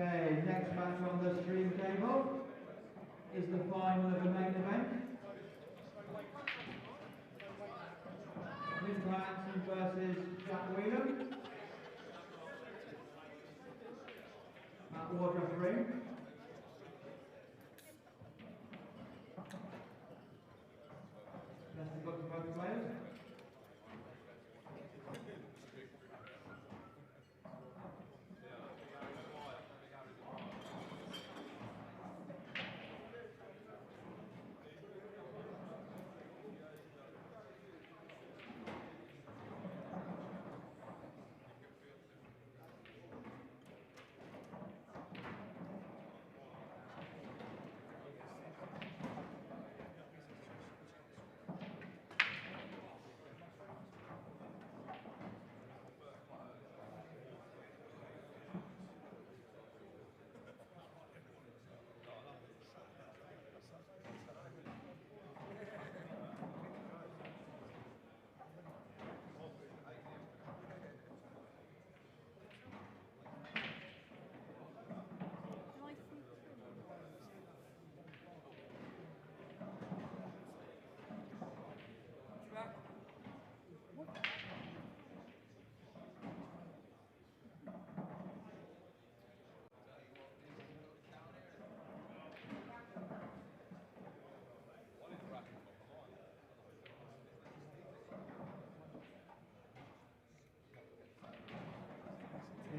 Okay, next match on the stream table is the final of the main event. Clint Iansson versus Whelan at WRPT. Best of luck to both players.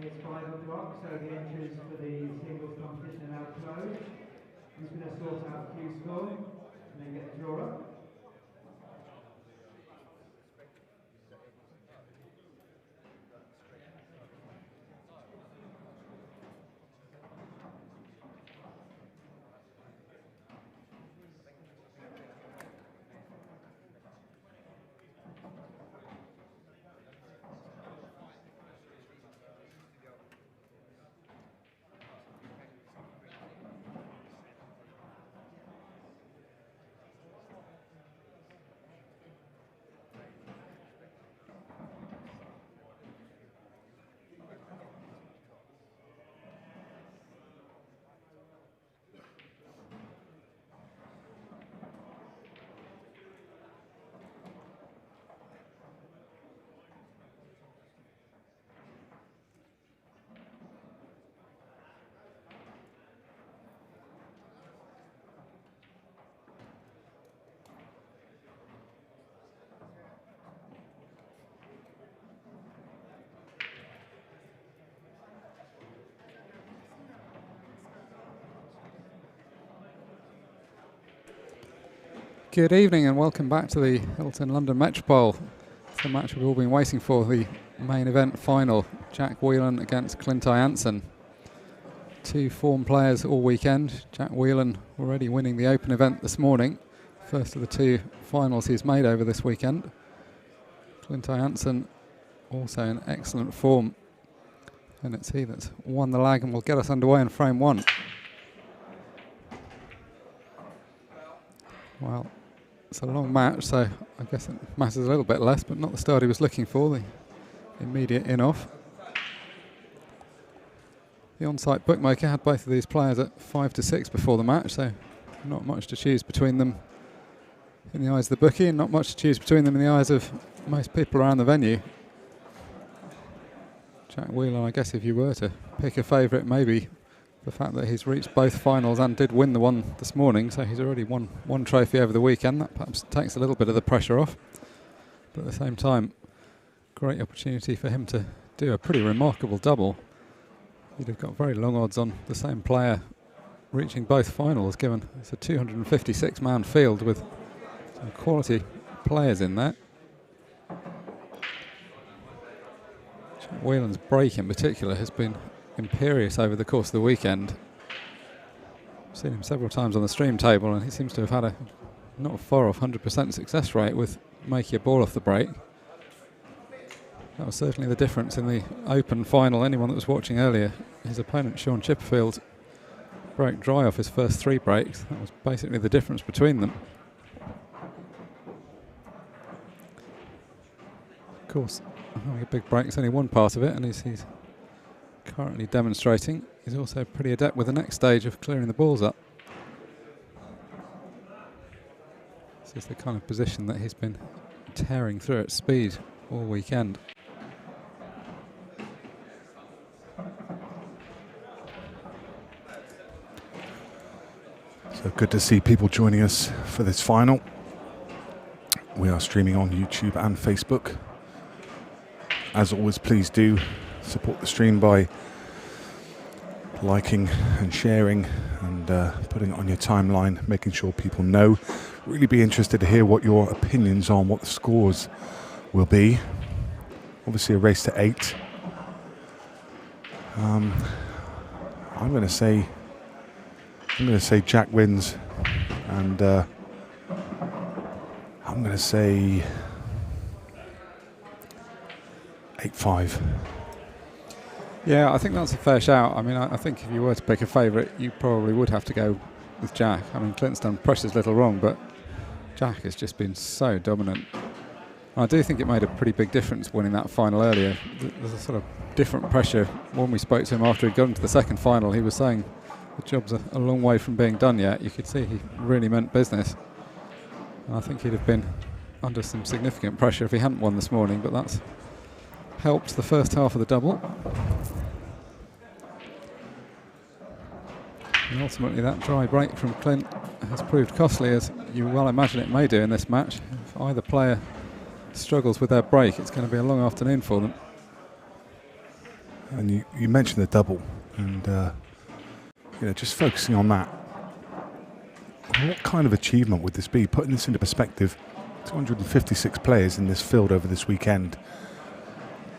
It's 5 o'clock, so the entries for the singles competition are now closed. I'm just going to sort out the cue score and then get the draw up. Good evening and welcome back to the Hilton London Metropole. It's the match we've all been waiting for, the main event final. Jack Whelan against Clint Iansson. Two form players all weekend. Jack Whelan already winning the open event this morning. First of the two finals he's made over this weekend. Clint Iansson also in excellent form. And it's he that's won the lag and will get us underway in frame one. Well, it's a long match, so I guess it matters a little bit less, but not the start he was looking for, the immediate in-off. The on-site bookmaker had both of these players at 5-6 before the match, so not much to choose between them in the eyes of the bookie, and not much to choose between them in the eyes of most people around the venue. Jack Whelan, I guess if you were to pick a favourite, maybe the fact that he's reached both finals and did win the one this morning, so he's already won one trophy over the weekend. That perhaps takes a little bit of the pressure off. But at the same time, great opportunity for him to do a pretty remarkable double. He'd have got very long odds on the same player reaching both finals, given it's a 256-man field with some quality players in there. Jack Whelan's break in particular has been imperious over the course of the weekend. I've seen him several times on the stream table and he seems to have had a not far off 100% success rate with making a ball off the break. That was certainly the difference in the open final. Anyone that was watching earlier, his opponent Sean Chipperfield broke dry off his first three breaks. That was basically the difference between them. Of course, having a big break is only one part of it, and he's currently demonstrating, he's also pretty adept with the next stage of clearing the balls up. This is the kind of position that he's been tearing through at speed all weekend. So good to see people joining us for this final. We are streaming on YouTube and Facebook. As always, please do support the stream by liking and sharing and putting it on your timeline, making sure people know. Really be interested to hear what your opinions on what the scores will be. Obviously a race to 8. I'm going to say Jack wins, and I'm going to say 8-5. Yeah, I think that's a fair shout. I mean, I think if you were to pick a favourite, you probably would have to go with Jack. I mean, Clint's done precious little wrong, but Jack has just been so dominant. And I do think it made a pretty big difference winning that final earlier. There's a sort of different pressure. When we spoke to him after he'd gone into the second final, he was saying the job's a long way from being done yet. You could see he really meant business. And I think he'd have been under some significant pressure if he hadn't won this morning, but that's helped the first half of the double. And ultimately that dry break from Clint has proved costly, as you well imagine it may do in this match. If either player struggles with their break, it's going to be a long afternoon for them. And you mentioned the double, and just focusing on that. What kind of achievement would this be? Putting this into perspective, 256 players in this field over this weekend.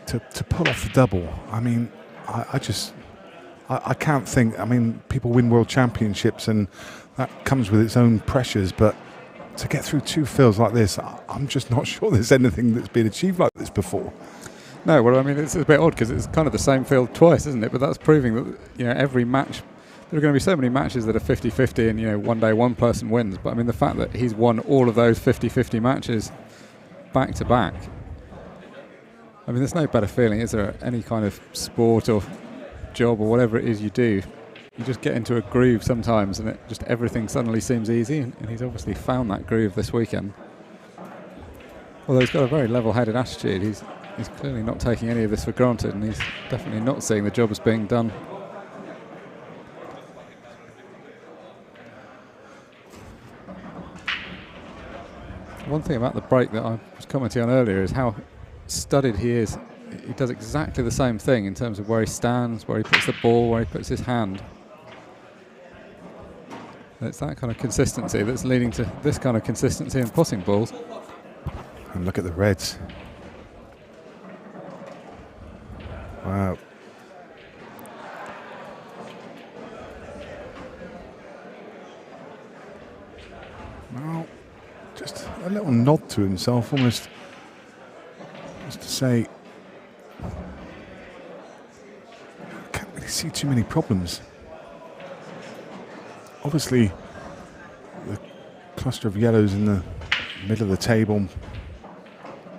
To pull off the double, I mean, I can't think. I mean, people win world championships and that comes with its own pressures, but to get through 2 fields like this, I'm just not sure there's anything that's been achieved like this before. No, well, I mean, it's a bit odd because it's kind of the same field twice, isn't it? But that's proving that, every match, there are going to be so many matches that are 50-50 and, one day one person wins. But I mean, the fact that he's won all of those 50-50 matches back to back, I mean, there's no better feeling, is there, any kind of sport or job or whatever it is you do. You just get into a groove sometimes and everything suddenly seems easy, and he's obviously found that groove this weekend. Although he's got a very level-headed attitude, he's clearly not taking any of this for granted, and he's definitely not seeing the job as being done. One thing about the break that I was commenting on earlier is how studied he is. He does exactly the same thing in terms of where he stands, where he puts the ball, where he puts his hand. It's that kind of consistency that's leading to this kind of consistency in putting balls. And look at the reds. Wow. Well, just a little nod to himself, almost just to say, I can't really see too many problems. Obviously, the cluster of yellows in the middle of the table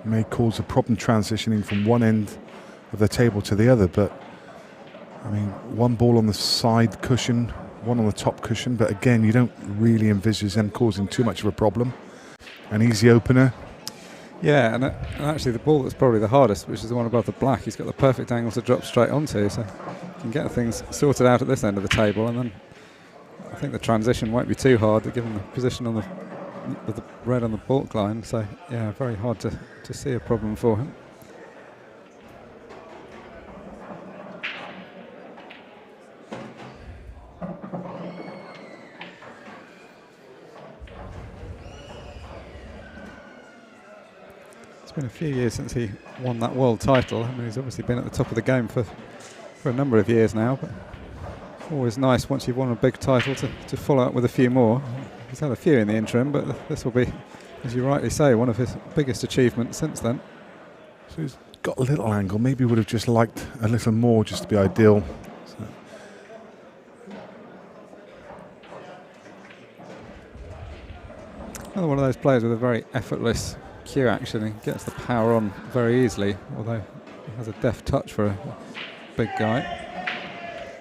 may cause a problem transitioning from one end of the table to the other, but I mean, one ball on the side cushion, one on the top cushion, but again, you don't really envisage them causing too much of a problem. An easy opener. Yeah, and actually the ball that's probably the hardest, which is the one above the black, he's got the perfect angle to drop straight onto, so you can get things sorted out at this end of the table, and then I think the transition won't be too hard given the position on the red on the balk line, so yeah, very hard to see a problem for him. It's been a few years since he won that world title. I mean, he's obviously been at the top of the game for a number of years now, but always nice once you've won a big title to follow up with a few more. He's had a few in the interim, but this will be, as you rightly say, one of his biggest achievements since then. So he's got a little angle. Maybe would have just liked a little more just to be ideal. So. Another one of those players with a very effortless cue action and gets the power on very easily, although he has a deft touch for a big guy.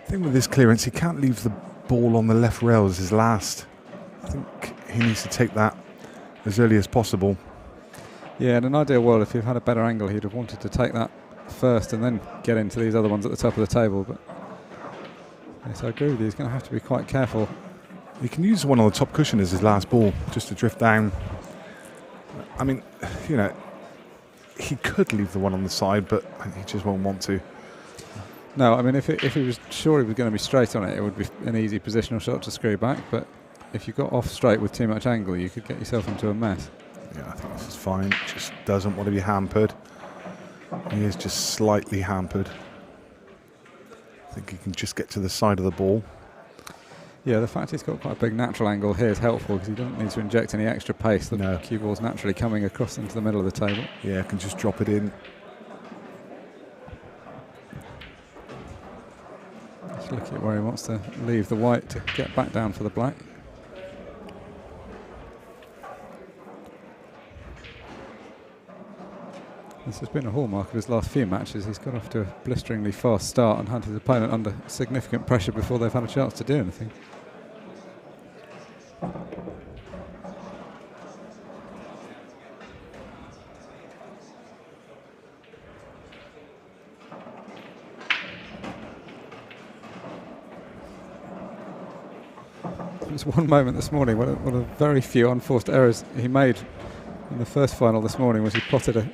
The thing with this clearance, he can't leave the ball on the left rail as his last. I think he needs to take that as early as possible. Yeah, in an ideal world, if you've had a better angle, he'd have wanted to take that first and then get into these other ones at the top of the table. But yes, I agree with you. He's going to have to be quite careful. He can use the one on the top cushion as his last ball, just to drift down. I mean, you know, he could leave the one on the side, but he just won't want to. No, I mean, if he was sure he was going to be straight on it, it would be an easy positional shot to screw back. But if you got off straight with too much angle, you could get yourself into a mess. Yeah, I think this is fine. Just doesn't want to be hampered. He is just slightly hampered. I think he can just get to the side of the ball. Yeah, the fact he's got quite a big natural angle here is helpful because he doesn't need to inject any extra pace. The cue ball's naturally coming across into the middle of the table. Yeah, can just drop it in. Just looking at where he wants to leave the white to get back down for the black. This has been a hallmark of his last few matches. He's got off to a blisteringly fast start and had his opponent under significant pressure before they've had a chance to do anything. There was one moment this morning, one of the very few unforced errors he made in the first final this morning was he potted a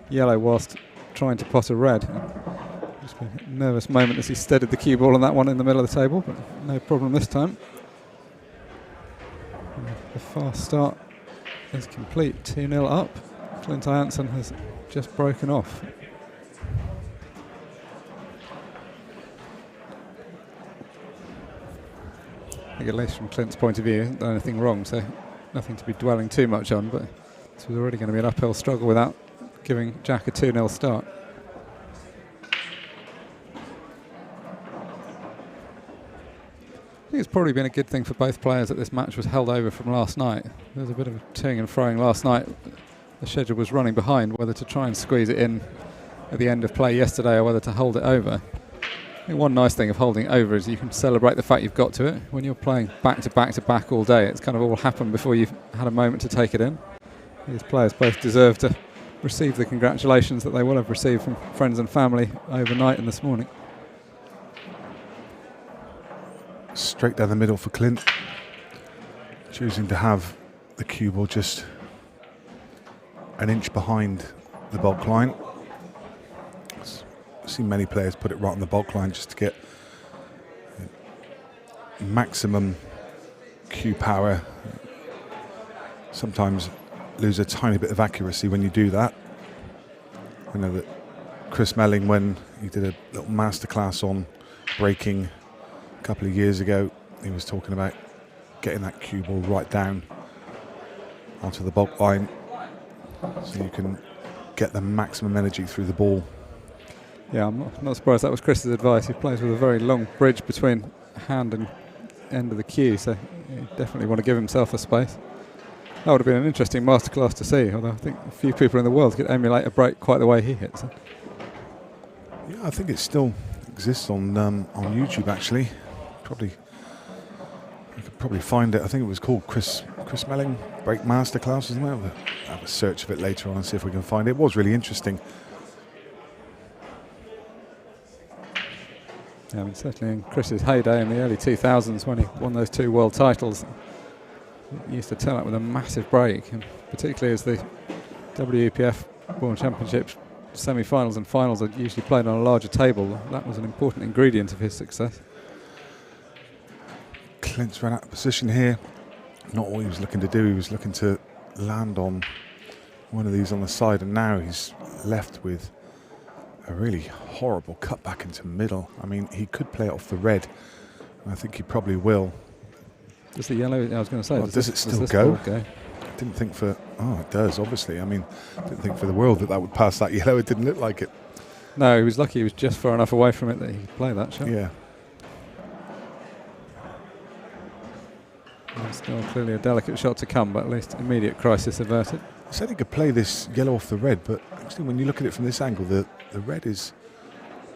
yellow whilst trying to pot a red. Just been a nervous moment as he steadied the cue ball on that one in the middle of the table, but no problem this time. The fast start is complete, 2-0 up. Clint Iansson has just broken off. I think at least from Clint's point of view, he hasn't done anything wrong, so nothing to be dwelling too much on, but this was already going to be an uphill struggle without giving Jack a 2-0 start. I think it's probably been a good thing for both players that this match was held over from last night. There was a bit of toing and froing last night. The schedule was running behind whether to try and squeeze it in at the end of play yesterday or whether to hold it over. I think one nice thing of holding it over is you can celebrate the fact you've got to it. When you're playing back to back to back all day, it's kind of all happened before you've had a moment to take it in. These players both deserve to receive the congratulations that they will have received from friends and family overnight and this morning. Straight down the middle for Clint, choosing to have the cue ball just an inch behind the bulk line. I've seen many players put it right on the bulk line just to get maximum cue power. Sometimes lose a tiny bit of accuracy when you do that. I know that Chris Melling, when he did a little masterclass on breaking a couple of years ago, he was talking about getting that cue ball right down onto the bulk line so you can get the maximum energy through the ball. Yeah, I'm not surprised that was Chris's advice. He plays with a very long bridge between hand and end of the cue, so you definitely want to give himself a space. That would have been an interesting masterclass to see, although I think a few people in the world could emulate a break quite the way he hits it. Yeah, I think it still exists on YouTube actually. You could probably find it. I think it was called Chris Melling Break Masterclass, isn't it? We'll have a search of it later on and see if we can find it. It was really interesting. Yeah, I mean, certainly in Chris's heyday in the early 2000s when he won those 2 world titles, he used to turn up with a massive break, and particularly as the WRPT World Championships semi-finals and finals are usually played on a larger table. That was an important ingredient of his success. Clint's ran out of position here. Not what he was looking to do. He was looking to land on one of these on the side, and now he's left with a really horrible cut back into middle. I mean, he could play it off the red, and I think he probably will. Does the yellow, I was going to say, does it still go? I didn't think for, it does, obviously. I mean, I didn't think for the world that would pass that yellow. It didn't look like it. No, he was lucky he was just far enough away from it that he could play that shot. Yeah. And still clearly a delicate shot to come, but at least immediate crisis averted. I said he could play this yellow off the red, but actually when you look at it from this angle, the red is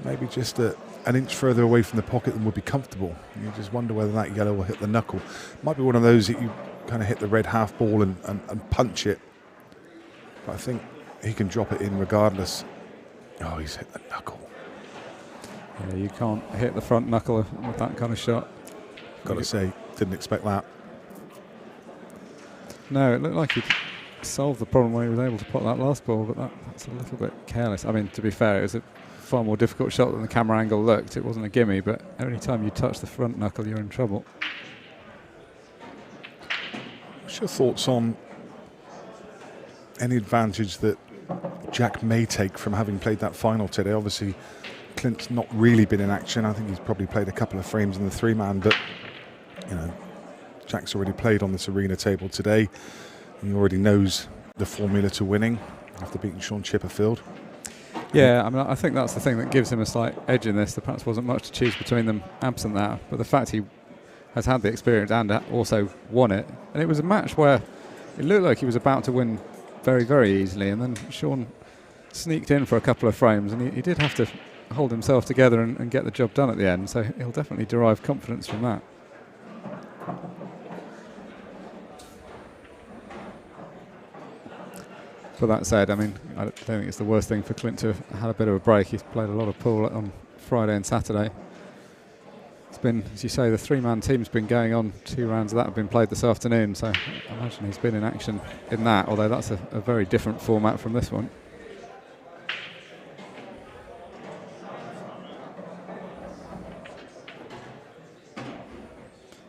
maybe just a an inch further away from the pocket than would be comfortable. You just wonder whether that yellow will hit the knuckle. Might be one of those that you kind of hit the red half ball and punch it. But I think he can drop it in regardless. Oh, he's hit the knuckle. Yeah, you can't hit the front knuckle with that kind of shot. Got to say, didn't expect that. No, it looked like he'd solved the problem when he was able to put that last ball, but that's a little bit careless. I mean, to be fair, it was a far more difficult shot than the camera angle looked. It wasn't a gimme, but every time you touch the front knuckle, you're in trouble. What's your thoughts on any advantage that Jack may take from having played that final today? Obviously, Clint's not really been in action. I think he's probably played a couple of frames in the three-man, but you know, Jack's already played on this arena table today. He already knows the formula to winning after beating Sean Chipperfield. Yeah, I mean, I think that's the thing that gives him a slight edge in this. There perhaps wasn't much to choose between them absent that, but the fact he has had the experience and also won it, and it was a match where it looked like he was about to win very, very easily, and then Sean sneaked in for a couple of frames, and he did have to hold himself together and get the job done at the end, so he'll definitely derive confidence from that. But that said, I mean, I don't think it's the worst thing for Clint to have had a bit of a break. He's played a lot of pool on Friday and Saturday. It's been, as you say, the three-man team's been going on. 2 rounds of that have been played this afternoon, so I imagine he's been in action in that, although that's a very different format from this one.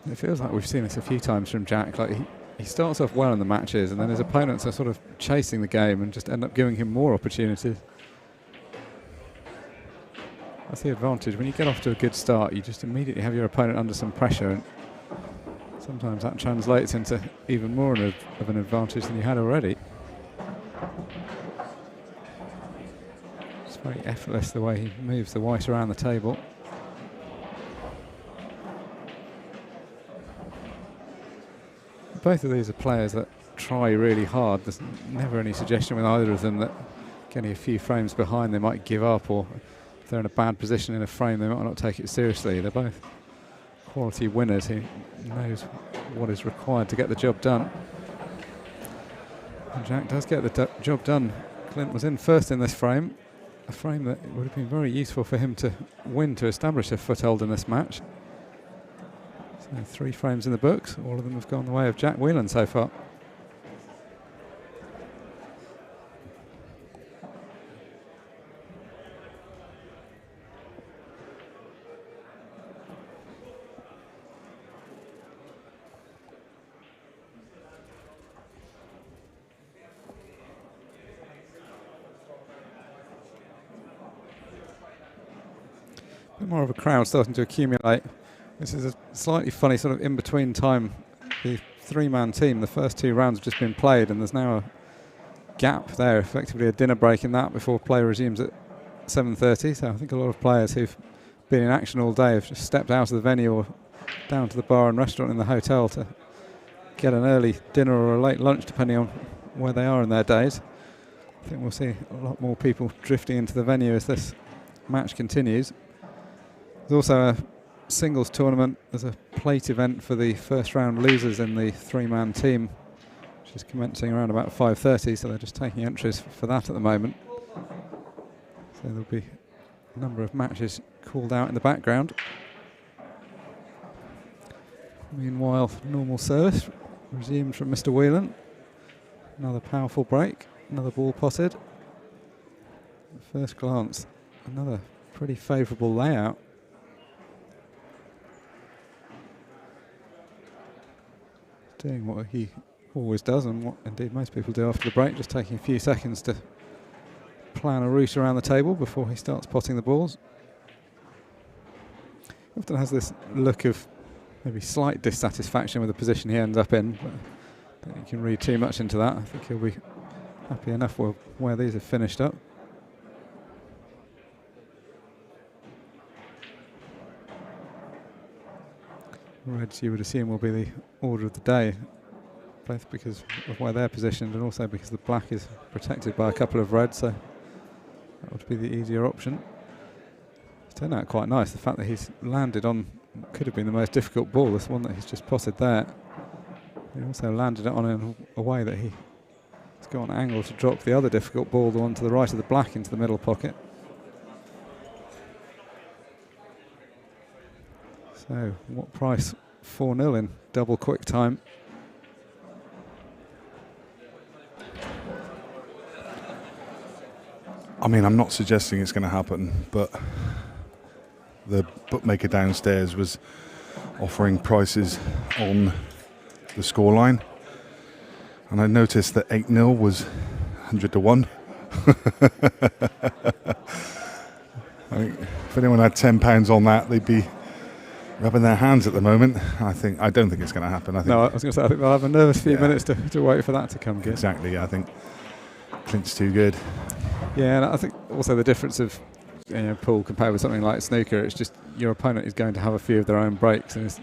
It feels like we've seen this a few times from Jack. Like he starts off well in the matches, and then his opponents are sort of chasing the game and just end up giving him more opportunities. That's the advantage. When you get off to a good start, you just immediately have your opponent under some pressure, and sometimes that translates into even more of an advantage than you had already. It's very effortless the way he moves the white around the table. Both of these are players that try really hard. There's never any suggestion with either of them that getting a few frames behind they might give up, or if they're in a bad position in a frame they might not take it seriously. They're both quality winners who knows what is required to get the job done. And Jack does get the job done. Clint was in first in this frame, a frame that would have been very useful for him to win to establish a foothold in this match. So 3 frames in the books. All of them have gone the way of Jack Whelan so far. A bit more of a crowd starting to accumulate. This is a slightly funny sort of in-between time. The 3-man team, the first 2 rounds have just been played, and there's now a gap there, effectively a dinner break in that before play resumes at 7:30. So I think a lot of players who've been in action all day have just stepped out of the venue or down to the bar and restaurant in the hotel to get an early dinner or a late lunch, depending on where they are in their days. I think we'll see a lot more people drifting into the venue as this match continues. There's also a singles tournament. There's a plate event for the first round losers in the 3-man team, which is commencing around about 5:30, so they're just taking entries for that at the moment. So there'll be a number of matches called out in the background. Meanwhile, normal service resumed from Mr. Whelan. Another powerful break, another ball potted. At first glance, another pretty favourable layout. Doing what he always does, and what indeed most people do after the break, just taking a few seconds to plan a route around the table before he starts potting the balls. He often has this look of maybe slight dissatisfaction with the position he ends up in, but I don't think you can read too much into that. I think he'll be happy enough with where these have finished up. Reds, you would assume, will be the order of the day, both because of where they're positioned and also because the black is protected by a couple of reds, so that would be the easier option. turned out quite nice. The fact that he's landed on could have been the most difficult ball, this one that he's just potted there. He also landed it on a way that he's got an angle to drop the other difficult ball, the one to the right of the black, into the middle pocket. So, what price? 4-0 in double quick time. I mean, I'm not suggesting it's going to happen, but the bookmaker downstairs was offering prices on the scoreline, and I noticed that 8-0 was 100 to 1. I think if anyone had £10 on that, they'd be rubbing their hands at the moment. I don't think it's going to happen. I think No, I was going to say, I think they'll have a nervous few minutes to wait for that to come. Exactly. Yeah, I think Clint's too good. Yeah, and I think also the difference of pool compared with something like snooker, it's just your opponent is going to have a few of their own breaks, and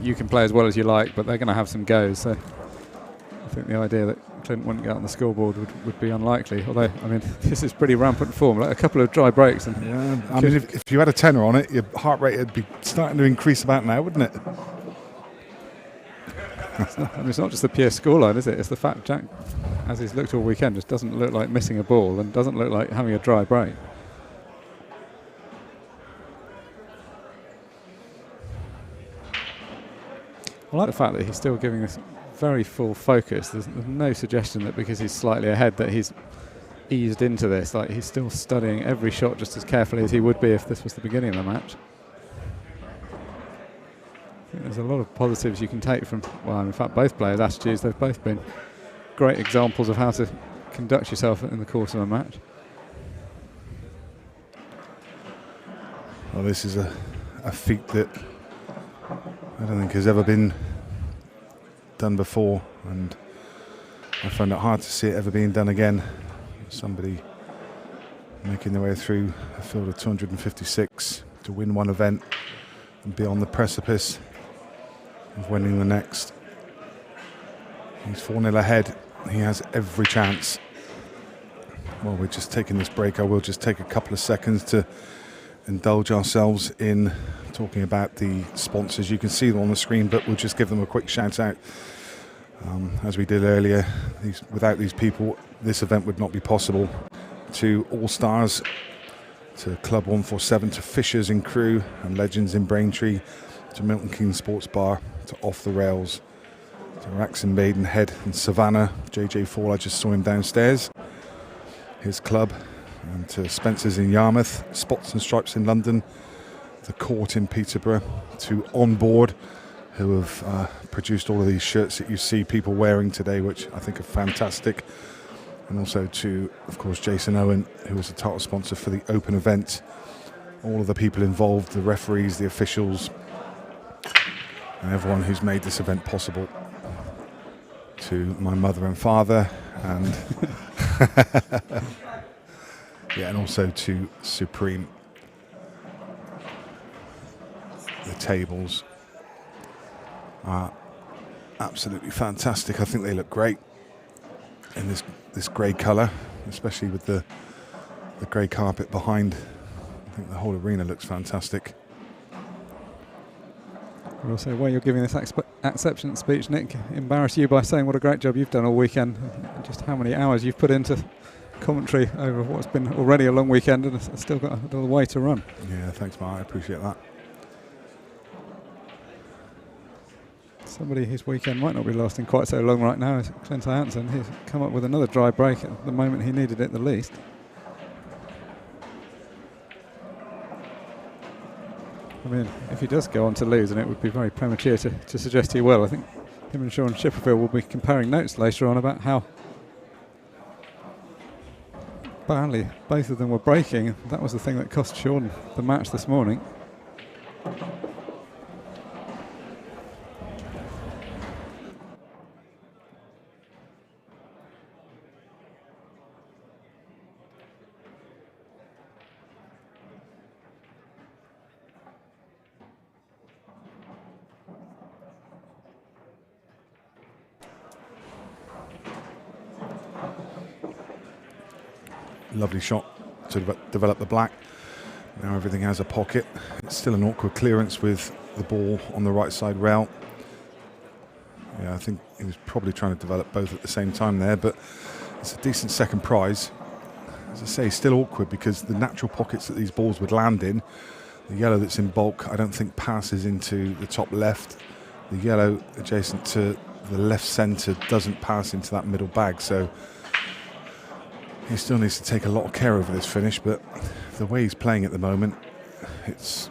you can play as well as you like, but they're going to have some goes. So I think the idea that Clint wouldn't get on the scoreboard would be unlikely. Although, I mean, this is pretty rampant form. Like a couple of dry breaks, and I mean, if you had a tenner on it, your heart rate would be starting to increase about now, wouldn't it? It's not just the pure scoreline, is it? It's the fact Jack, as he's looked all weekend, just doesn't look like missing a ball and doesn't look like having a dry break. I like the fact that he's still giving this very full focus. There's no suggestion that because he's slightly ahead that he's eased into this. Like, he's still studying every shot just as carefully as he would be if this was the beginning of the match. I think there's a lot of positives you can take from, well, in fact, both players' attitudes. They've both been great examples of how to conduct yourself in the course of a match. Well, this is a feat that I don't think has ever been done before, and I find it hard to see it ever being done again. Somebody making their way through a field of 256 to win one event and be on the precipice of winning the next. He's 4-0 ahead. He has every chance. Well, we're just taking this break. I will just take a couple of seconds to indulge ourselves in talking about the sponsors. You can see them on the screen, but we'll just give them a quick shout out. As we did earlier, without these people, this event would not be possible. To All Stars, to Club 147, to Fishers in Crewe and Legends in Braintree, to Milton Keynes Sports Bar, to Off the Rails, to Rax in Maidenhead and Savannah. JJ Fall, I just saw him downstairs, his club, and to Spencer's in Yarmouth, Spots and Stripes in London, the Court in Peterborough, to On Board, who have produced all of these shirts that you see people wearing today, which I think are fantastic. And also to, of course, Jason Owen, who was the title sponsor for the Open event. All of the people involved, the referees, the officials, and everyone who's made this event possible. To my mother and father, and yeah, and also to Supreme. The tables are absolutely fantastic. I think they look great in this grey colour, especially with the grey carpet behind. I think the whole arena looks fantastic. Also, while you're giving this acceptance speech, Nick, embarrass you by saying what a great job you've done all weekend, just how many hours you've put into commentary over what's been already a long weekend and it's still got a little way to run. Yeah, thanks, Mark. I appreciate that. Somebody whose weekend might not be lasting quite so long right now is Clint Iansson. He's come up with another dry break at the moment he needed it the least. I mean, if he does go on to lose, and it would be very premature to suggest he will, I think him and Sean Chipperfield will be comparing notes later on about how badly both of them were breaking. That was the thing that cost Sean the match this morning. Lovely shot to develop the black. Now everything has a pocket. It's still an awkward clearance with the ball on the right side rail. Yeah, I think he was probably trying to develop both at the same time there, but it's a decent second prize. As I say, still awkward because the natural pockets that these balls would land in, the yellow that's in bulk, I don't think passes into the top left. The yellow adjacent to the left centre doesn't pass into that middle bag, so he still needs to take a lot of care over this finish, but the way he's playing at the moment, it's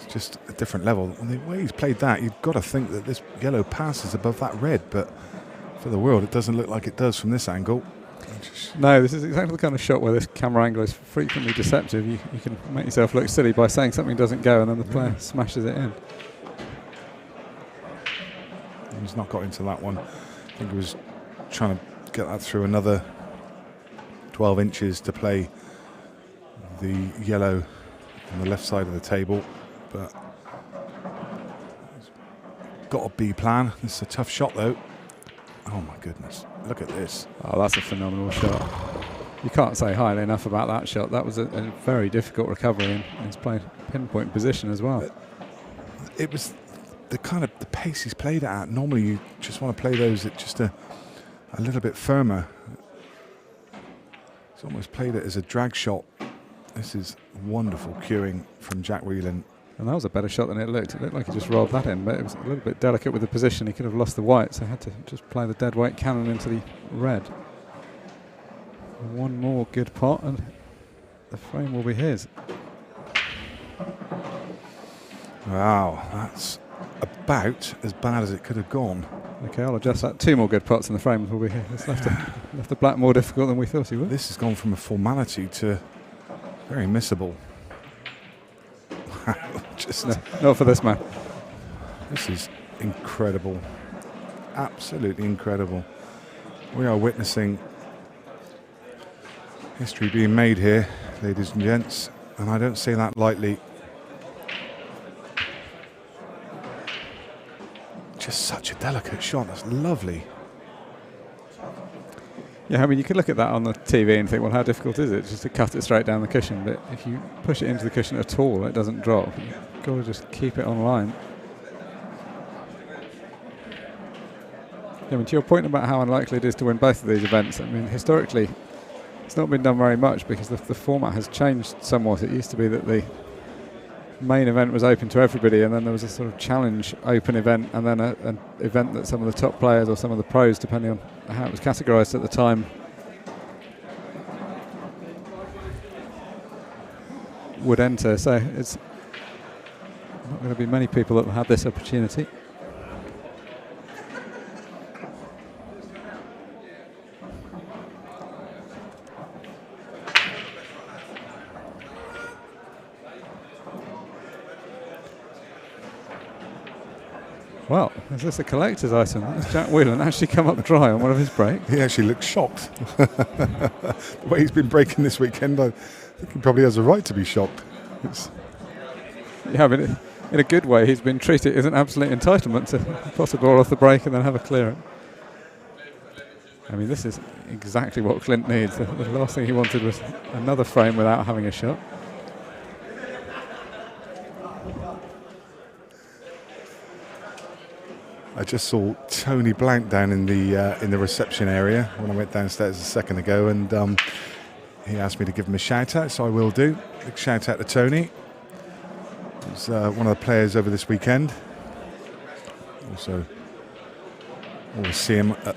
just a different level. And the way he's played that, you've got to think that this yellow passes above that red, but for the world, it doesn't look like it does from this angle. No, this is exactly the kind of shot where this camera angle is frequently deceptive. You can make yourself look silly by saying something doesn't go and then the player smashes it in. He's not got into that one. I think he was trying to get that through another 12 inches to play the yellow on the left side of the table, but got a B plan. This is a tough shot though. Oh my goodness, look at this. Oh, that's a phenomenal shot. You can't say highly enough about that shot. That was a very difficult recovery, and he's played pinpoint position as well. It was the kind of the pace he's played it at. Normally you just want to play those at just a little bit firmer. He's almost played it as a drag shot. This is wonderful cueing from Jack Whelan. And that was a better shot than it looked. It looked like he just rolled that in, but it was a little bit delicate with the position. He could have lost the white, so he had to just play the dead weight cannon into the red. One more good pot and the frame will be his. Wow, that's about as bad as it could have gone. Okay, I'll adjust that. 2 more good pots and the frame will be here. It's left the black more difficult than we thought he would. This has gone from a formality to very missable. Just no, not for this man. This is incredible. Absolutely incredible. We are witnessing history being made here, ladies and gents, and I don't say that lightly. Just such a delicate shot. That's lovely. Yeah, I mean, you could look at that on the TV and think, well, how difficult is it just to cut it straight down the cushion? But if you push it into the cushion at all, it doesn't drop. You've got to just keep it on line. Yeah, I mean, to your point about how unlikely it is to win both of these events, I mean, historically, it's not been done very much because the format has changed somewhat. It used to be that the main event was open to everybody, and then there was a sort of challenge open event, and then an event that some of the top players or some of the pros, depending on how it was categorised at the time, would enter. So it's not going to be many people that will have this opportunity. Well, is this a collector's item? Has Jack Whelan actually come up dry on one of his breaks? He actually looks shocked. The way he's been breaking this weekend, I think he probably has a right to be shocked. Yeah, I mean, in a good way, he's been treated as an absolute entitlement to toss a ball off the break and then have a clearance. I mean, this is exactly what Clint needs. The last thing he wanted was another frame without having a shot. I just saw Tony Blank down in the reception area when I went downstairs a second ago, and he asked me to give him a shout out, so I will do. Big shout out to Tony. He's one of the players over this weekend. Also, always see him at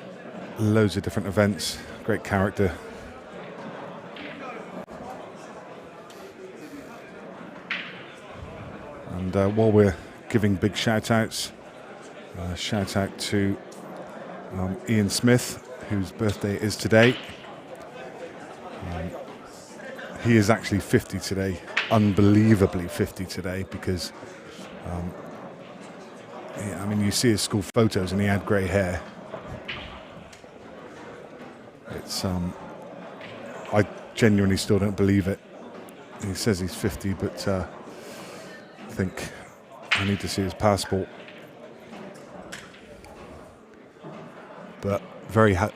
loads of different events. Great character. And while we're giving big shout outs, shout out to Ian Smith, whose birthday is today. He is actually 50 today, unbelievably 50 today, because I mean, you see his school photos and he had grey hair. It's I genuinely still don't believe it. He says he's 50, but I think I need to see his passport. But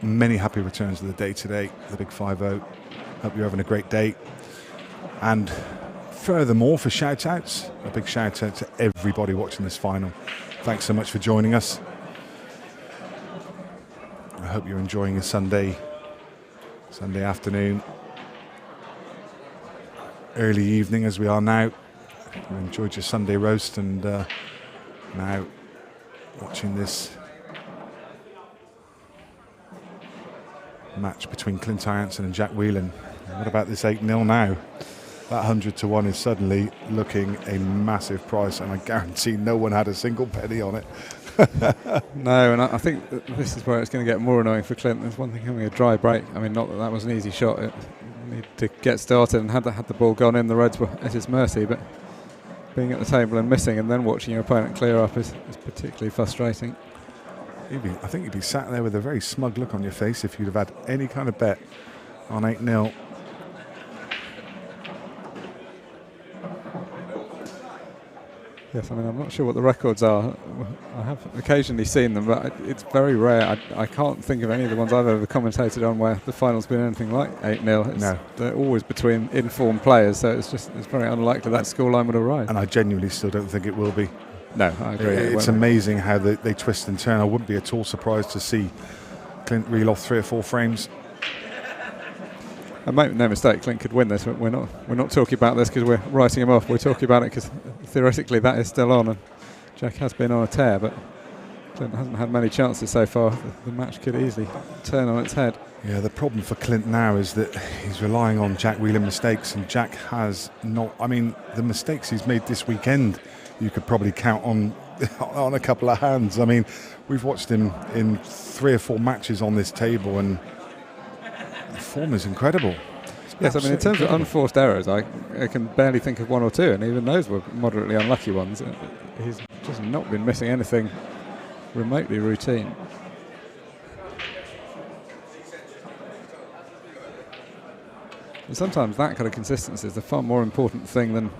many happy returns of the day today, the big 5-0. Hope you're having a great day. And furthermore, for shout-outs, a big shout-out to everybody watching this final. Thanks so much for joining us. I hope you're enjoying a Sunday afternoon, early evening as we are now. You enjoyed your Sunday roast, and now watching this match between Clint Iansson and Jack Whelan. What about this 8-0 now? That 100-1 is suddenly looking a massive price, and I guarantee no one had a single penny on it. No, and I think this is where it's going to get more annoying for Clint. There's one thing having a dry break. I mean, not that was an easy shot. It needed to get started, and had the ball gone in, the Reds were at his mercy. But being at the table and missing, and then watching your opponent clear up is particularly frustrating. I think you'd be sat there with a very smug look on your face if you'd have had any kind of bet on 8-0. Yes, I mean, I'm not sure what the records are. I have occasionally seen them, but it's very rare. I can't think of any of the ones I've ever commentated on where the final's been anything like 8-0. No. They're always between informed players, so it's very unlikely that scoreline would arise. And I genuinely still don't think it will be. No, I agree. It's amazing how they twist and turn. I wouldn't be at all surprised to see Clint reel off 3 or 4 frames. And make no mistake, Clint could win this. We're not talking about this because we're writing him off. We're talking about it because theoretically that is still on, and Jack has been on a tear, but Clint hasn't had many chances so far. The match could easily turn on its head. Yeah, the problem for Clint now is that he's relying on Jack Whelan mistakes, and Jack has not. I mean, the mistakes he's made this weekend, you could probably count on a couple of hands. I mean, we've watched him in 3 or 4 matches on this table, and the form is incredible. Yes, I mean, in terms of unforced errors, I can barely think of 1 or 2, and even those were moderately unlucky ones. He's just not been missing anything remotely routine. And sometimes that kind of consistency is a far more important thing than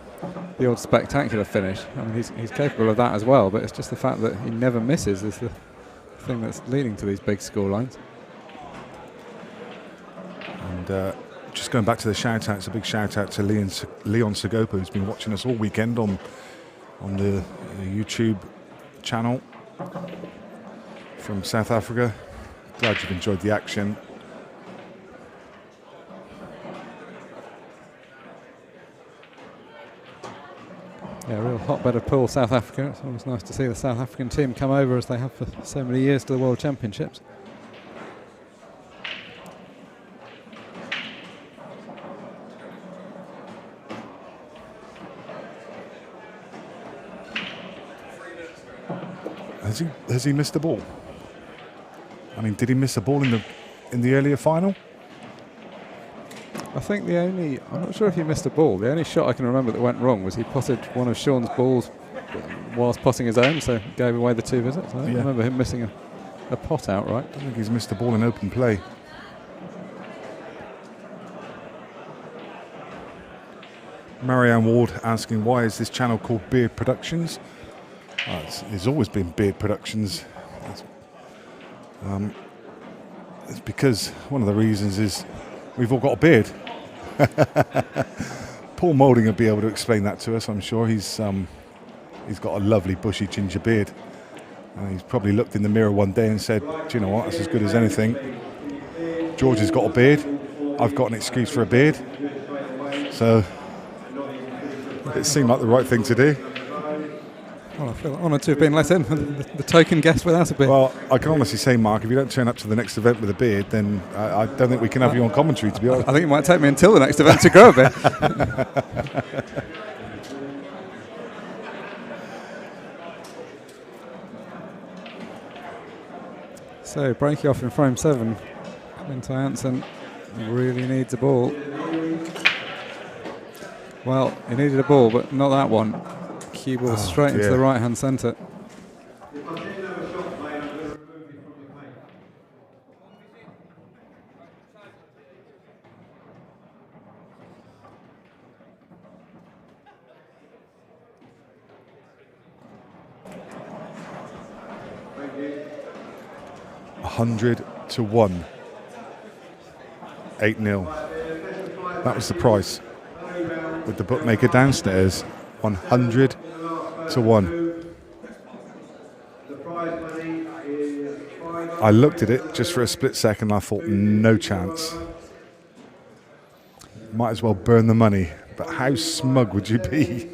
the odd spectacular finish. I mean, he's capable of that as well, but it's just the fact that he never misses is the thing that's leading to these big scorelines. And just going back to the shout-outs, a big shout-out to Leon Segopa, who's been watching us all weekend on the YouTube channel from South Africa. Glad you've enjoyed the action. Yeah, real hotbed of pool, South Africa. It's always nice to see the South African team come over, as they have for so many years, to the World Championships. Has he missed the ball? I mean, did he miss a ball in the earlier final? I think I'm not sure if he missed a ball. The only shot I can remember that went wrong was he potted one of Sean's balls whilst potting his own, so gave away the 2 visits. I don't remember him missing a pot outright. I don't think he's missed a ball in open play. Marianne Ward asking, why is this channel called Beard Productions? It's always been Beard Productions. It's because one of the reasons is we've all got a beard. Paul Moulding will be able to explain that to us, I'm sure. He's got a lovely bushy ginger beard. He's probably looked in the mirror one day and said, do you know what, that's as good as anything. George has got a beard. I've got an excuse for a beard. So it seemed like the right thing to do. Well, I feel honoured to have been let in, the token guest without a beard. Well, I can honestly say, Mark, if you don't turn up to the next event with a beard, then I don't think we can have you on commentary, to be honest. I think it might take me until the next event to grow a beard. So, breaking off in frame 7, Clint Iansson really needs a ball. Well, he needed a ball, but not that one. Cue ball straight into the right-hand centre. $100-1. 8-0. That was the price. with the bookmaker downstairs, 100 to 1. I looked at it just for a split second. I thought, no chance. Might as well burn the money. But how smug would you be?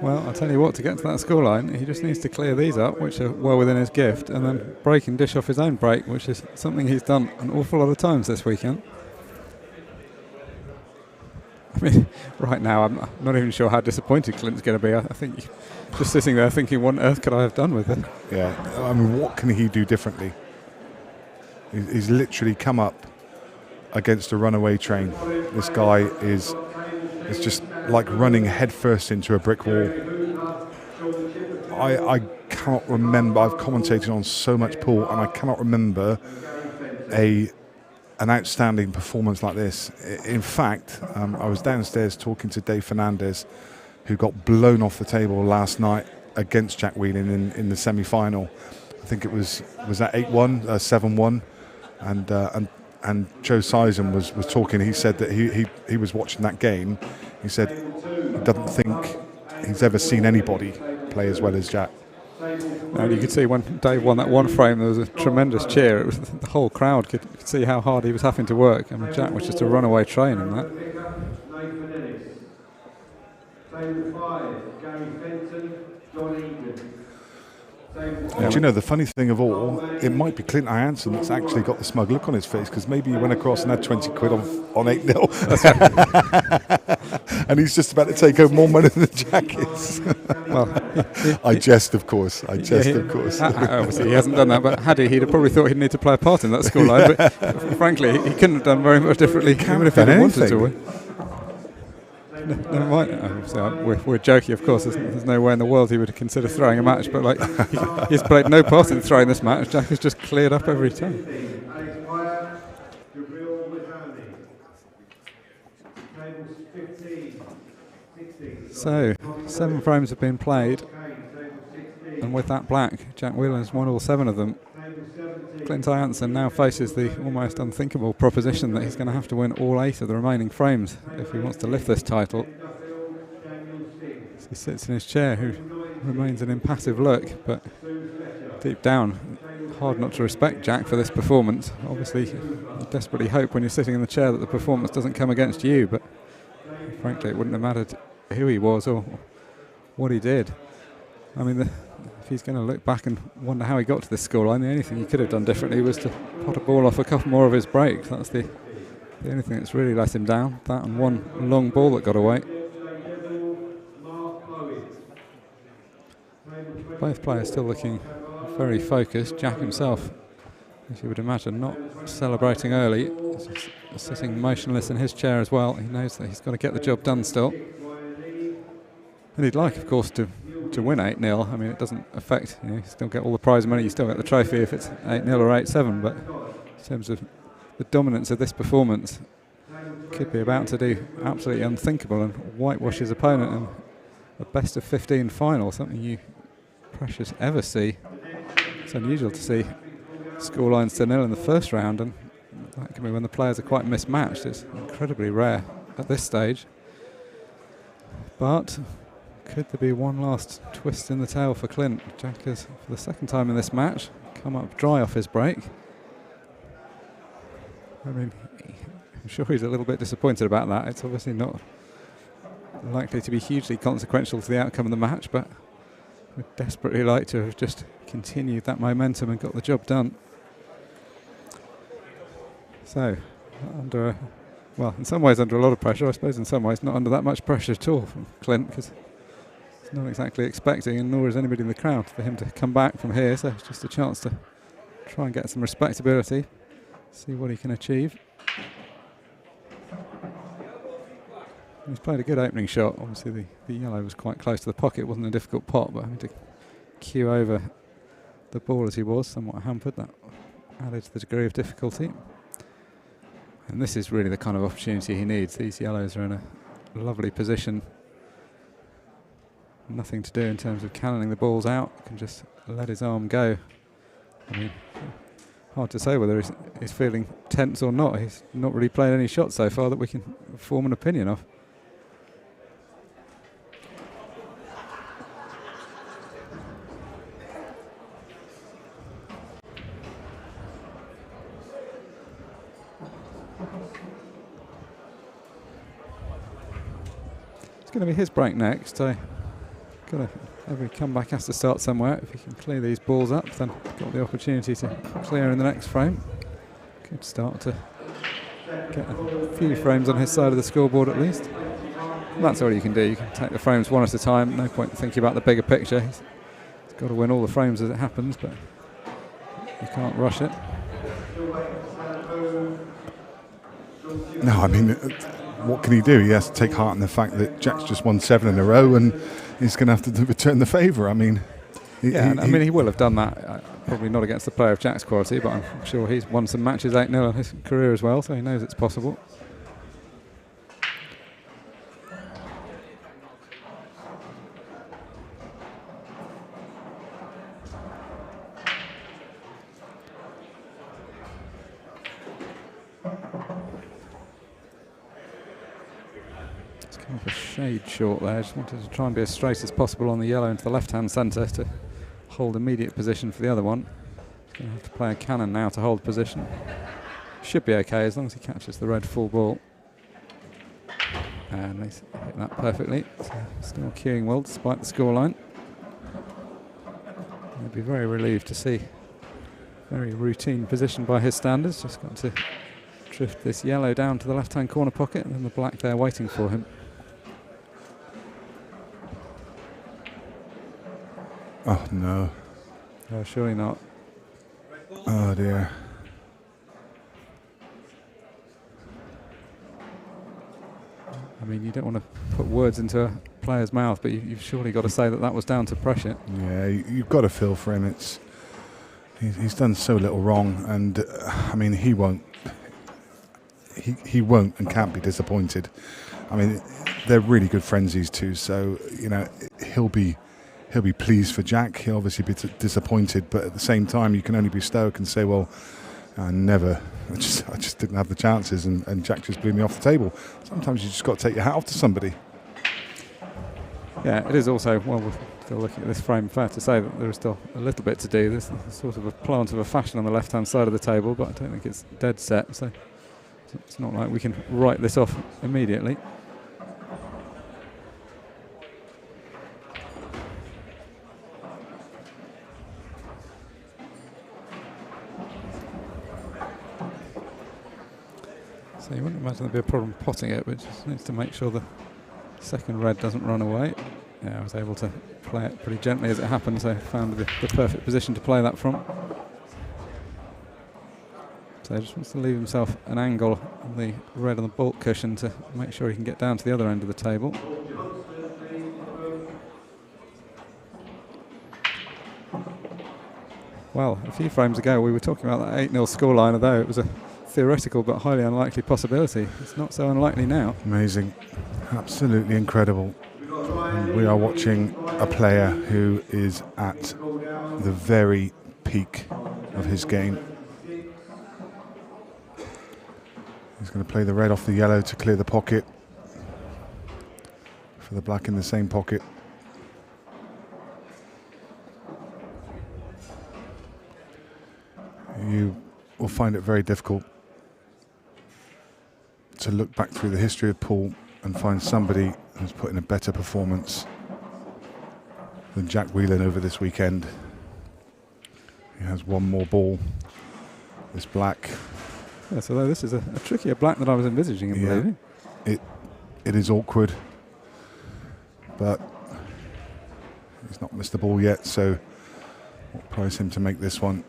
Well, I'll tell you what, to get to that scoreline, he just needs to clear these up, which are well within his gift, and then break and dish off his own break, which is something he's done an awful lot of times this weekend. I mean, right now, I'm not even sure how disappointed Clint's going to be. I think just sitting there thinking, what on earth could I have done with it? Yeah, I mean, what can he do differently? He's literally come up against a runaway train. This guy is just like running headfirst into a brick wall. I cannot remember. I've commentated on so much pool, and I cannot remember an outstanding performance like this. In fact, I was downstairs talking to Dave Fernandez, who got blown off the table last night against Jack Whelan in the semi-final. I think it was that 8-1, 7-1, and Joe Sison was talking. He said that he was watching that game. He said he doesn't think he's ever seen anybody play as well as Jack. And you could see when Dave won that one frame, there was a tremendous cheer. It was the whole crowd could see how hard he was having to work. I mean, Jack was just a runaway train in that. And you know, the funny thing of all, it might be Clint Iansson that's actually got the smug look on his face, because maybe he went across and had 20 quid on 8-0. And he's just about to take home more money than Jack is. Well, I jest, of course. Obviously, he hasn't done that, but had he'd have probably thought he'd need to play a part in that scoreline. But frankly, he couldn't have done very much differently, even if he wanted to win. Never mind. We're joking, of course. There's no way in the world he would consider throwing a match, but like he's played no part in throwing this match. Jack has just cleared up every time. So 7 frames have been played, and with that black, Jack Whelan has won all 7 of them. Clint Iansson now faces the almost unthinkable proposition that he's going to have to win all 8 of the remaining frames if he wants to lift this title. He sits in his chair, who remains an impassive look, but deep down, hard not to respect Jack for this performance. Obviously, you desperately hope when you're sitting in the chair that the performance doesn't come against you, but frankly, it wouldn't have mattered who he was or what he did. I mean, if he's going to look back and wonder how he got to this scoreline, the only thing he could have done differently was to pot a ball off a couple more of his breaks. That's the only thing that's really let him down. That and one long ball that got away. Both players still looking very focused. Jack himself, as you would imagine, not celebrating early, sitting motionless in his chair as well. He knows that he's got to get the job done still. And he'd like, of course, to win 8-0. I mean, it doesn't affect, you still get all the prize money, you still get the trophy if it's 8-0 or 8-7, but in terms of the dominance of this performance, could be about to do absolutely unthinkable and whitewash his opponent in a best of 15 final, something you precious ever see. It's unusual to see scorelines to 0 in the first round, and that can be when the players are quite mismatched. It's incredibly rare at this stage. But could there be one last twist in the tail for Clint? Jack has, for the second time in this match, come up dry off his break. I mean, I'm sure he's a little bit disappointed about that. It's obviously not likely to be hugely consequential to the outcome of the match, but would desperately like to have just continued that momentum and got the job done. So, well, in some ways under a lot of pressure. I suppose in some ways not under that much pressure at all from Clint, because he's not exactly expecting, and nor is anybody in the crowd, for him to come back from here. So it's just a chance to try and get some respectability, see what he can achieve. He's played a good opening shot. Obviously the yellow was quite close to the pocket. It wasn't a difficult pot, but having to cue over the ball as he was, somewhat hampered. That added to the degree of difficulty. And this is really the kind of opportunity he needs. These yellows are in a lovely position. Nothing to do in terms of cannoning the balls out. He can just let his arm go. I mean, hard to say whether he's feeling tense or not. He's not really played any shots so far that we can form an opinion of. It's going to be his break next. Every comeback has to start somewhere. If he can clear these balls up, then got the opportunity to clear in the next frame. Good start to get a few frames on his side of the scoreboard at least. And that's all you can do. You can take the frames one at a time. No point thinking about the bigger picture. He's got to win all the frames as it happens, but you can't rush it. No, I mean, what can he do? He has to take heart in the fact that Jack's just won 7 in a row and he's going to have to return the favour. I mean, he will have done that. Probably not against the player of Jack's quality, but I'm sure he's won some matches 8-0 in his career as well, so he knows it's possible. A shade short there. Just wanted to try and be as straight as possible on the yellow into the left-hand centre to hold immediate position for the other one. He's going to have to play a cannon now to hold position. Should be okay as long as he catches the red full ball. And he's hit that perfectly. So still queuing well despite the scoreline. He'll be very relieved to see very routine position by his standards. Just got to drift this yellow down to the left-hand corner pocket and then the black there waiting for him. Oh, no. Oh, surely not. Oh, dear. I mean, you don't want to put words into a player's mouth, but you've surely got to say that was down to pressure. Yeah, you've got to feel for him. He's done so little wrong, and I mean, he won't and can't be disappointed. I mean, they're really good friends, these two, so, you know, he'll be pleased for Jack. He'll obviously be disappointed, but at the same time, you can only be stoic and say, well, I just didn't have the chances, and Jack just blew me off the table. Sometimes you just got to take your hat off to somebody. Yeah, it is also, well, we're still looking at this frame, fair to say that there is still a little bit to do. There's sort of a plant of a fashion on the left-hand side of the table, but I don't think it's dead set, so it's not like we can write this off immediately. So you wouldn't imagine there'd be a problem potting it, but just needs to make sure the second red doesn't run away. Yeah, I was able to play it pretty gently as it happened, so I found the perfect position to play that from. So he just wants to leave himself an angle on the red on the baulk cushion to make sure he can get down to the other end of the table. Well, a few frames ago we were talking about that 8-0 scoreline, although it was a theoretical but highly unlikely possibility. It's not so unlikely now. Amazing. Absolutely incredible. And we are watching a player who is at the very peak of his game. He's going to play the red off the yellow to clear the pocket. For the black in the same pocket. You will find it very difficult to look back through the history of pool and find somebody who's put in a better performance than Jack Whelan over this weekend. He has one more ball. This black. Yeah, so this is a trickier black than I was envisaging and believing. It is awkward, but he's not missed the ball yet, so we'll prize him to make this one.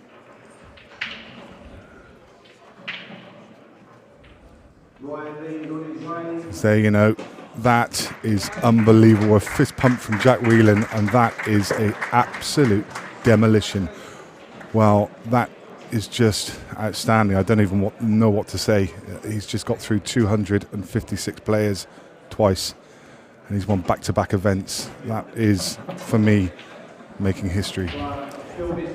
So, you know, that is unbelievable. A fist pump from Jack Whelan, and that is an absolute demolition. Well, that is just outstanding. I don't even know what to say. He's just got through 256 players twice, and he's won back-to-back events. That is, for me, making history.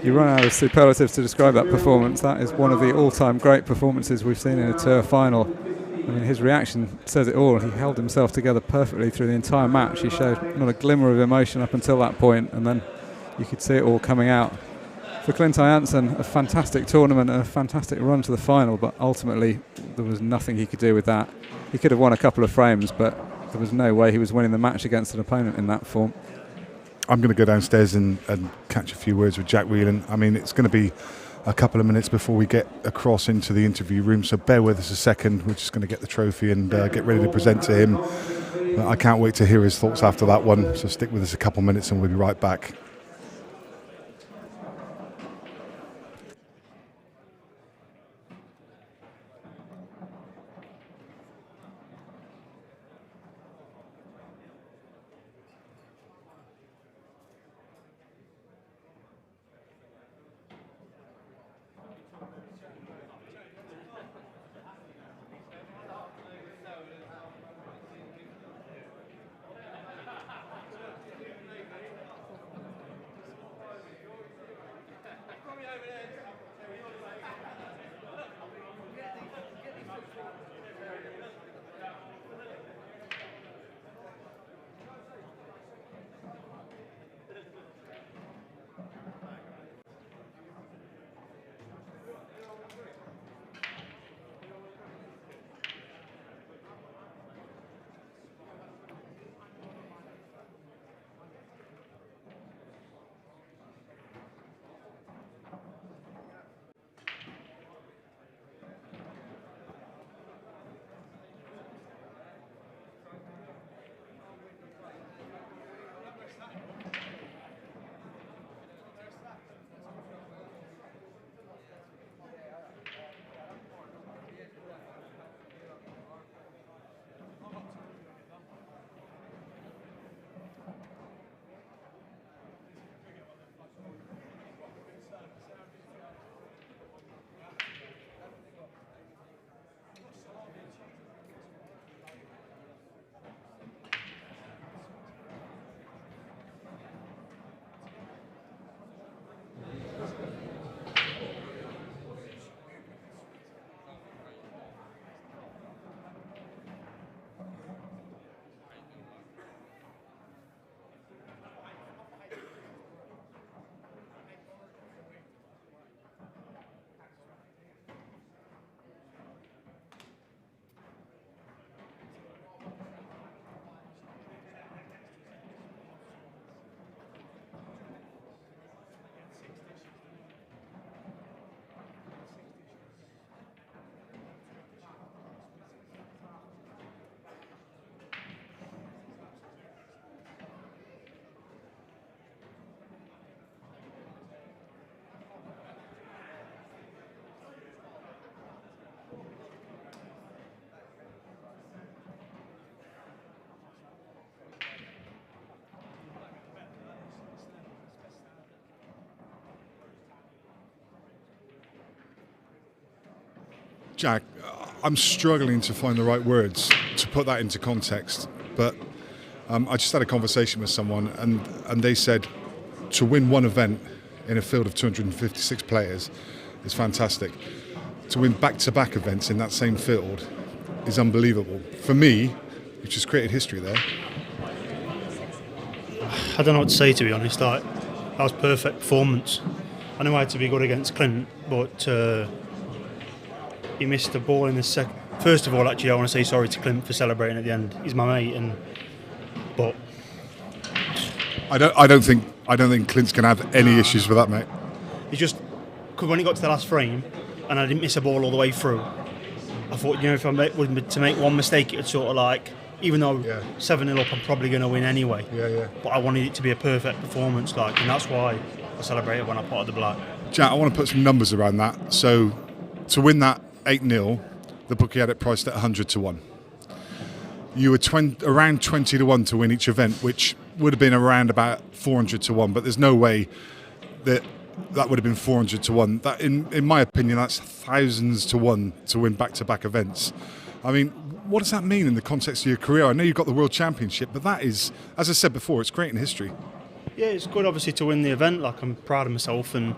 You run out of superlatives to describe that performance. That is one of the all-time great performances we've seen in a tour final. I mean, his reaction says it all. He held himself together perfectly through the entire match. He showed not a glimmer of emotion up until that point, and then you could see it all coming out for Clint Iansson, a fantastic tournament and a fantastic run to the final, but ultimately there was nothing he could do with that. He could have won a couple of frames, but there was no way he was winning the match against an opponent in that form. I'm going to go downstairs and catch a few words with Jack Whelan. I mean, it's going to be a couple of minutes before we get across into the interview room, so bear with us a second. We're just going to get the trophy and get ready to present to him. I can't wait to hear his thoughts after that one, so stick with us a couple of minutes and we'll be right back. Jack, I'm struggling to find the right words to put that into context, but I just had a conversation with someone and they said to win one event in a field of 256 players is fantastic. To win back-to-back events in that same field is unbelievable. For me, which has created history there. I don't know what to say, to be honest. That was perfect performance. I knew I had to be good against Clint, but he missed the ball in the second. First of all, actually, I want to say sorry to Clint for celebrating at the end. He's my mate, but I don't think Clint's going to have any issues with that, mate. It's just because when he got to the last frame and I didn't miss a ball all the way through, I thought, if I was to make one mistake, it would sort of like, even though 7-0 up, I'm probably going to win anyway. Yeah. But I wanted it to be a perfect performance, and that's why I celebrated when I potted the black. Jack, I want to put some numbers around that. So, to win that 8-0, the bookie had it priced at 100 to 1. You were around 20 to 1 to win each event, which would have been around about 400 to 1. But there's no way that would have been 400 to 1. That, in my opinion, that's thousands to 1 to win back-to-back events. I mean, what does that mean in the context of your career? I know you've got the World Championship, but that is, as I said before, it's great in history. Yeah, it's good, obviously, to win the event. I'm proud of myself, and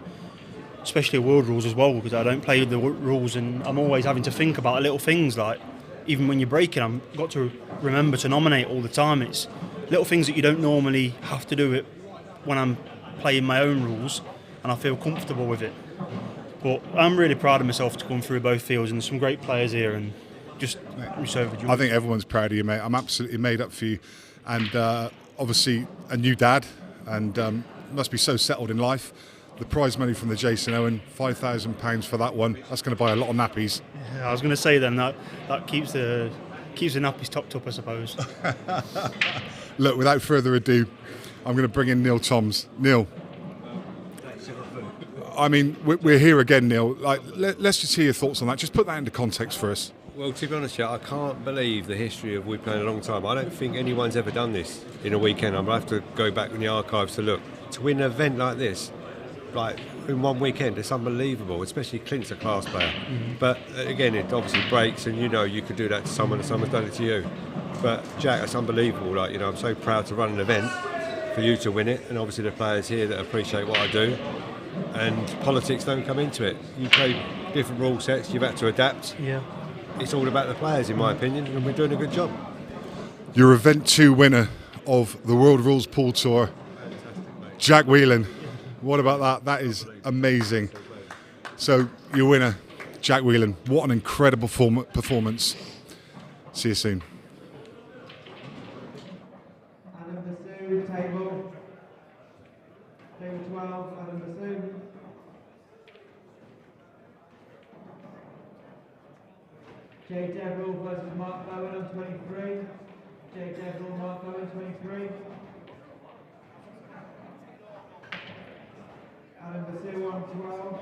especially world rules as well, because I don't play the rules, and I'm always having to think about little things, even when you're breaking, I've got to remember to nominate all the time. It's little things that you don't normally have to do it when I'm playing my own rules, and I feel comfortable with it. But I'm really proud of myself to come through both fields, and there's some great players here, and I'm so overjoyed. I think everyone's proud of you, mate. I'm absolutely made up for you, and obviously a new dad, and must be so settled in life. The prize money from the Jason Owen, £5,000 for that one. That's going to buy a lot of nappies. Yeah, I was going to say then that keeps the nappies topped up, I suppose. Look, without further ado, I'm going to bring in Neil Toms. Neil, I mean, we're here again, Neil. Like, let's just hear your thoughts on that. Just put that into context for us. Well, to be honest, I can't believe the history of we've played a long time. I don't think anyone's ever done this in a weekend. I'm going to have to go back in the archives to look. To win an event like this, like in one weekend, it's unbelievable, especially Clint's a class player. But again, it obviously breaks, and you could do that to someone and someone's done it to you. But Jack, that's unbelievable. Like, I'm so proud to run an event for you to win it, and obviously the players here that appreciate what I do. And politics don't come into it. You play different rule sets, you've had to adapt. Yeah. It's all about the players, in my opinion, and we're doing a good job. Your Event 2 winner of the World Rules Pool Tour, Jack Whelan. What about that? That is amazing. So, your winner, Jack Whelan. What an incredible performance. See you soon. Adam Basu, table 12, Adam Basu. Jay Deverill versus Mark Bowen on 23. Jay Deverill, Mark Bowen, 23. Adam Basu on 12.